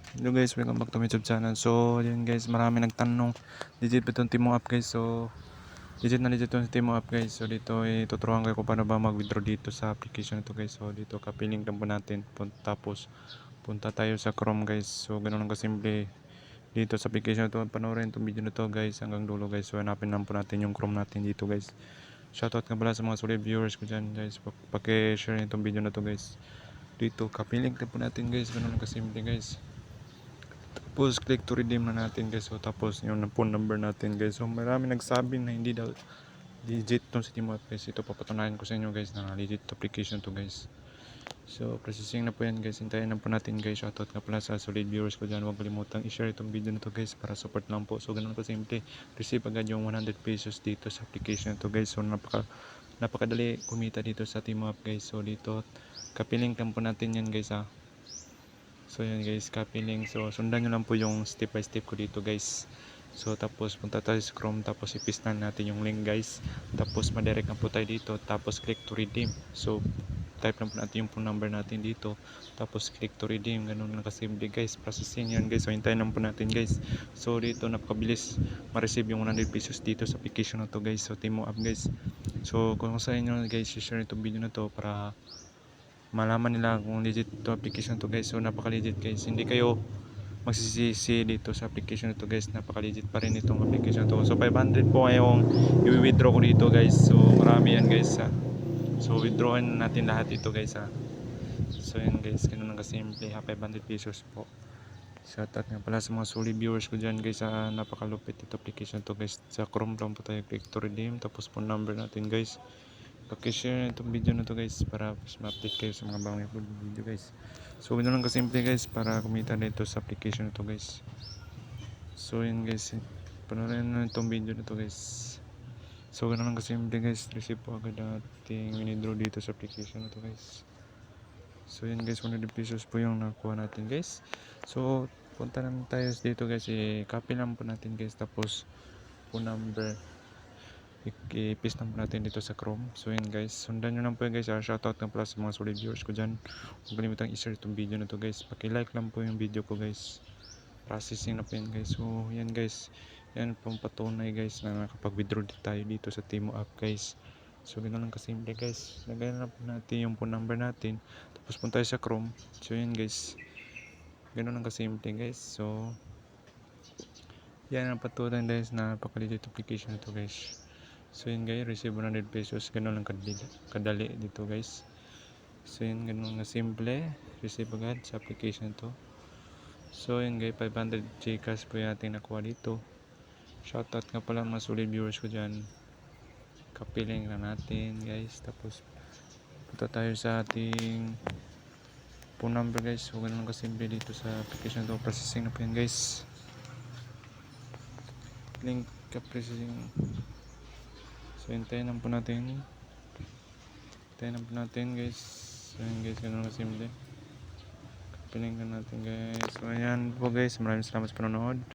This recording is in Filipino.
Hello guys, welcome back to my YouTube channel. So, yun guys, marami nagtanong legit ba itong Timo app guys. So, legit na legit itong Timo app guys. So, dito tuturuan ko kung paano ba mag-withdraw dito sa application ito guys. So, dito kapiling lang po natin. Tapos, punta tayo sa Chrome guys. So, ganun lang kasimple. Dito sa application ito, panoorin itong video na to guys hanggang dulo guys. So, hanapin lang po natin yung Chrome natin dito guys. Shoutout nga pala sa mga solid viewers ko dyan guys. Paki-share itong video na to guys. Dito, kapiling lang po natin guys. Ganun lang kasimple guys. Tapos click to redeem na natin guys. So tapos yung phone number natin guys. So marami nagsabi na hindi daw legit tong si Timo app guys. Ito papatunayan ko sa inyo guys na legit application to guys. So processing na po yan guys. Hintayin na po natin guys. Shoutout nga pala sa solid viewers ko dyan. Huwag kalimutang i-share itong video na to guys para support lang po. So ganun ko simple. Receive agad yung 100 pesos dito sa application to guys. So napakadali kumita dito sa Timo app guys. So dito kapiling lang po natin yan guys ha. So yan guys, copy link. So sundan nyo lang po yung step by step ko dito guys. So tapos punta tayo sa Chrome, tapos i-paste natin yung link guys. Tapos madirect na po tayo dito, tapos click to redeem. So type lang po natin yung phone number natin dito, tapos click to redeem. Ganun lang kasimple guys, processing yan guys. So hintayin lang po natin guys. So dito napakabilis ma-receive yung 100 pesos dito sa application na to guys. So Timo app guys. So kung sa inyo guys, share itong video na to para malaman nila kung legit to application to guys. So napaka legit guys, hindi kayo magsisisi dito sa application to guys, napaka legit pa rin itong application to. So 500 po ngayong i-withdraw ko dito guys. So marami yan guys ha. So withdrawin natin lahat ito guys ha. So yan guys, ganun lang kasimple ha. 500 pesos po. Shoutout nga pala sa mga solid viewers ko dyan guys ha. Napakalupit ito application to guys. Sa Chrome lang po tayo, click to redeem, tapos phone number natin guys. Paki-share itong video na to guys para ma-update kayo sa mga bagong upload video guys. So ganun lang kasimple guys para kumita dito sa application na to guys. So yun guys, panoorin na itong video na to guys. So ganun lang kasimple guys, receive po agad ating winidraw dito sa application na to guys. So yun guys, 100 pesos po yung nakuha natin guys. So punta naman tayo dito guys, i-copy lang po natin guys, tapos phone number i-paste lang po natin dito sa Chrome. So yun guys, sundan nyo lang po yun guys. Shoutout nga pala sa mga solid viewers ko dyan. Huwag kalimutang i-share itong video na to guys. Paki-like lang po yung video ko guys. Processing na po yan guys. So yan guys, yan pong patunay guys na nakapag-withdraw tayo dito sa Timo app guys. So ganoon lang kasimple guys. Lagyan na po natin yung phone number natin, tapos punta tayo sa Chrome. So yan guys, ganoon lang kasimple guys. So yan ang patunay guys na napaka-legit application na to guys. So yun guys, receive 100 pesos. Ganun lang kadali dito guys. So yun, ganun na simple. Receive agad sa application to. So yun guys, 500 Gcash po yung ating nakuha dito. Shoutout nga pala mga solid viewers ko dyan. Kapiling na natin guys. Tapos punta tayo sa ating phone number guys. So ganun lang kasimple dito sa application to. Processing na po yan guys. Link ka processing. So hintayin lang po natin. Hintayin lang po natin guys. So yun guys, ganun na simple. Kapiling na natin guys. So ayan po guys, maraming salamat sa panonood.